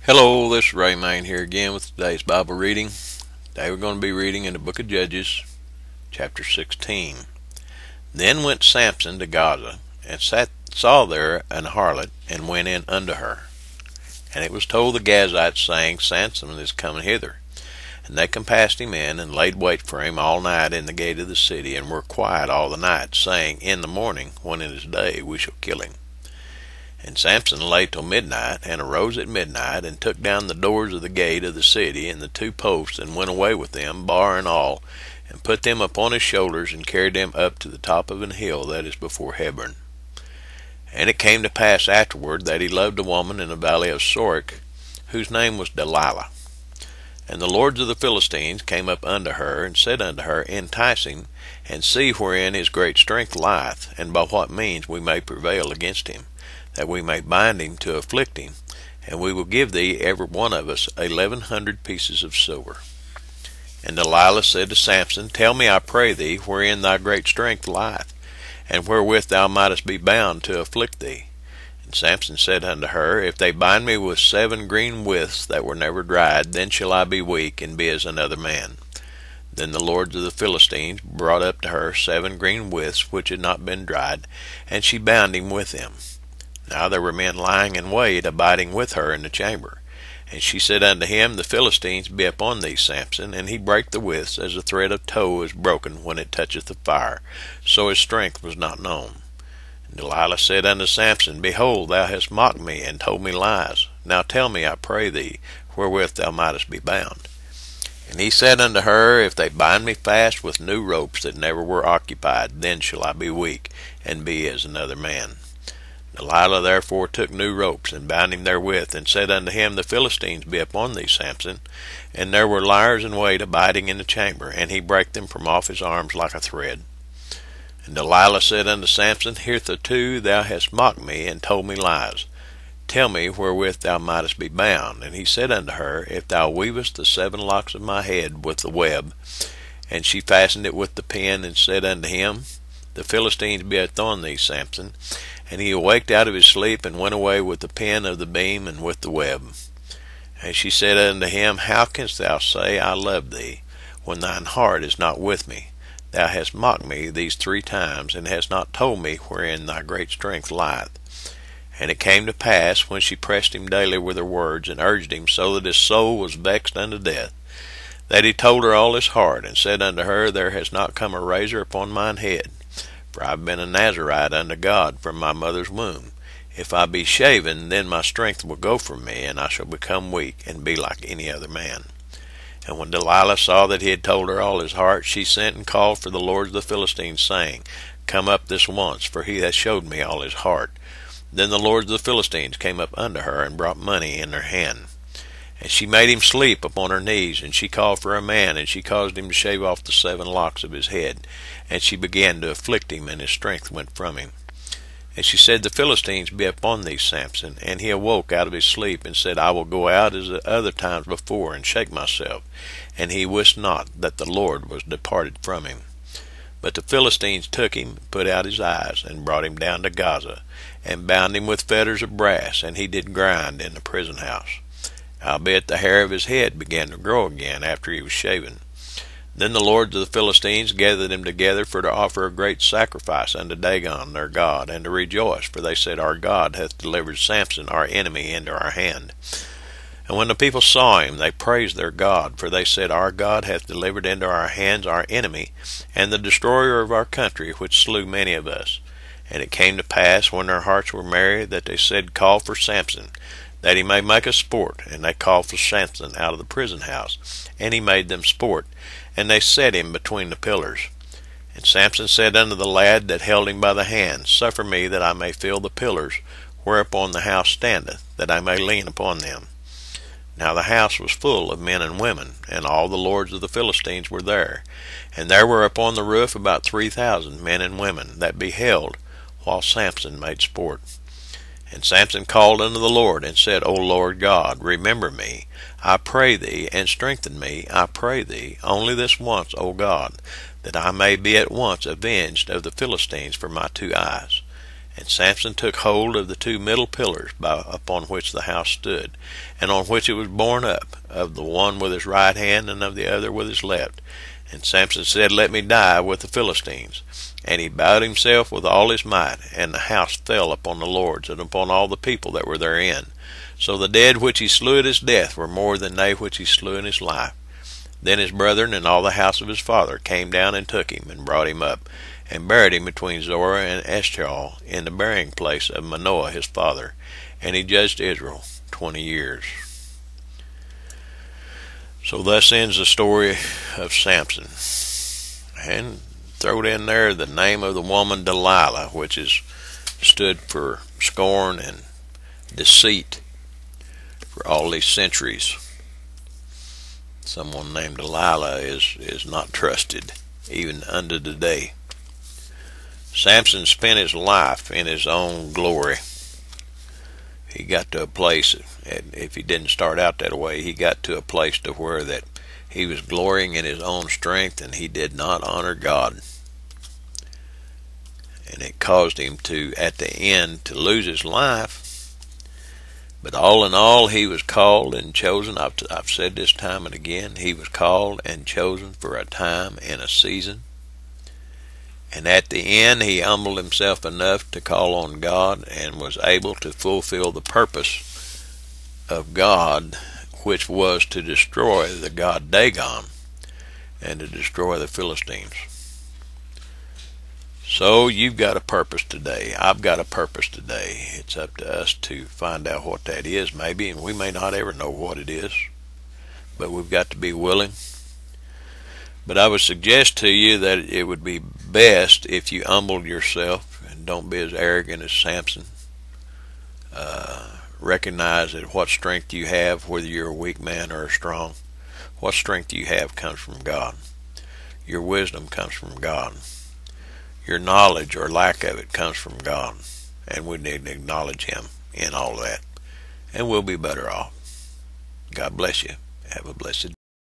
Hello, this is Ray Main here again with today's Bible reading. Today we're going to be reading in the book of Judges, chapter 16. Then went Samson to Gaza, and saw there an harlot, and went in unto her. And it was told the Gazites, saying, Samson is come hither. And they compassed him in, and laid wait for him all night in the gate of the city, and were quiet all the night, saying, In the morning, when it is day, we shall kill him. And Samson lay till midnight, and arose at midnight, and took down the doors of the gate of the city, and the two posts, and went away with them, bar and all, and put them upon his shoulders, and carried them up to the top of an hill that is before Hebron. And it came to pass afterward that he loved a woman in the valley of Sorek, whose name was Delilah. And the lords of the Philistines came up unto her, and said unto her, Entice him, and see wherein his great strength lieth, and by what means we may prevail against him, that we may bind him to afflict him, and we will give thee every one of us 1,100 pieces of silver. And Delilah said to Samson, Tell me, I pray thee, wherein thy great strength lieth, and wherewith thou mightest be bound to afflict thee. And Samson said unto her, If they bind me with 7 green withs that were never dried, then shall I be weak, and be as another man. Then the lords of the Philistines brought up to her 7 green withs which had not been dried, and she bound him with them. Now there were men lying in wait, abiding with her in the chamber. And she said unto him, The Philistines be upon thee, Samson. And he brake the withs, as a thread of tow is broken when it toucheth the fire. So his strength was not known. And Delilah said unto Samson, Behold, thou hast mocked me, and told me lies. Now tell me, I pray thee, wherewith thou mightest be bound. And he said unto her, If they bind me fast with new ropes that never were occupied, then shall I be weak, and be as another man. Delilah therefore took new ropes, and bound him therewith, and said unto him, The Philistines be upon thee, Samson. And there were liers in wait abiding in the chamber, and he brake them from off his arms like a thread. And Delilah said unto Samson, Hitherto thou hast mocked me, and told me lies. Tell me wherewith thou mightest be bound. And he said unto her, If thou weavest the 7 locks of my head with the web. And she fastened it with the pin, and said unto him, The Philistines be upon thee, Samson. And he awaked out of his sleep, and went away with the pin of the beam and with the web. And she said unto him, How canst thou say, I love thee, when thine heart is not with me? Thou hast mocked me these 3 times, and hast not told me wherein thy great strength lieth. And it came to pass, when she pressed him daily with her words, and urged him so that his soul was vexed unto death, that he told her all his heart, and said unto her, There has not come a razor upon mine head. For I have been a Nazarite unto God from my mother's womb. If I be shaven, then my strength will go from me, and I shall become weak, and be like any other man. And when Delilah saw that he had told her all his heart, she sent and called for the lords of the Philistines, saying, Come up this once, for he hath showed me all his heart. Then the lords of the Philistines came up unto her, and brought money in their hand. And she made him sleep upon her knees, and she called for a man, and she caused him to shave off the 7 locks of his head. And she began to afflict him, and his strength went from him. And she said, The Philistines be upon thee, Samson. And he awoke out of his sleep, and said, I will go out as at other times before, and shake myself. And he wist not that the Lord was departed from him. But the Philistines took him, put out his eyes, and brought him down to Gaza, and bound him with fetters of brass, and he did grind in the prison house. Howbeit the hair of his head began to grow again after he was shaven. Then the lords of the Philistines gathered them together for to offer a great sacrifice unto Dagon their god, and to rejoice, for they said, Our God hath delivered Samson our enemy into our hand. And when the people saw him, they praised their God, for they said, Our God hath delivered into our hands our enemy, and the destroyer of our country, which slew many of us. And it came to pass, when their hearts were merry, that they said, Call for Samson, that he may make us sport. And they called for Samson out of the prison house, and he made them sport, and they set him between the pillars. And Samson said unto the lad that held him by the hand, Suffer me that I may feel the pillars whereupon the house standeth, that I may lean upon them. Now the house was full of men and women, and all the lords of the Philistines were there. And there were upon the roof about 3,000 men and women, that beheld while Samson made sport. And Samson called unto the Lord, and said, O Lord God, remember me, I pray thee, and strengthen me, I pray thee, only this once, O God, that I may be at once avenged of the Philistines for my 2 eyes. And Samson took hold of the two middle pillars upon which the house stood, and on which it was borne up, of the one with his right hand, and of the other with his left. And Samson said, Let me die with the Philistines. And he bowed himself with all his might, and the house fell upon the lords, and upon all the people that were therein. So the dead which he slew at his death were more than they which he slew in his life. Then his brethren and all the house of his father came down and took him, and brought him up, and buried him between Zorah and Eshtaol, in the burying place of Manoah his father. And he judged Israel 20 years. So thus ends the story of Samson. And throw in there the name of the woman Delilah, which is stood for scorn and deceit for all these centuries. Someone named Delilah is not trusted, even unto today. Samson spent his life in his own glory. He got to a place, if he didn't start out that way, he got to a place to where that he was glorying in his own strength, and he did not honor God. And it caused him to, at the end, to lose his life. But all in all, he was called and chosen. I've said this time and again, he was called and chosen for a time and a season. And at the end, he humbled himself enough to call on God, and was able to fulfill the purpose of God, which was to destroy the god Dagon and to destroy the Philistines. So you've got a purpose today. I've got a purpose today. It's up to us to find out what that is, maybe, and we may not ever know what it is, but we've got to be willing. But I would suggest to you that it would be best if you humbled yourself and don't be as arrogant as Samson. Recognize that what strength you have, whether you're a weak man or a strong, what strength you have comes from God. Your wisdom comes from God. Your knowledge or lack of it comes from God. And we need to acknowledge Him in all that. And we'll be better off. God bless you. Have a blessed day.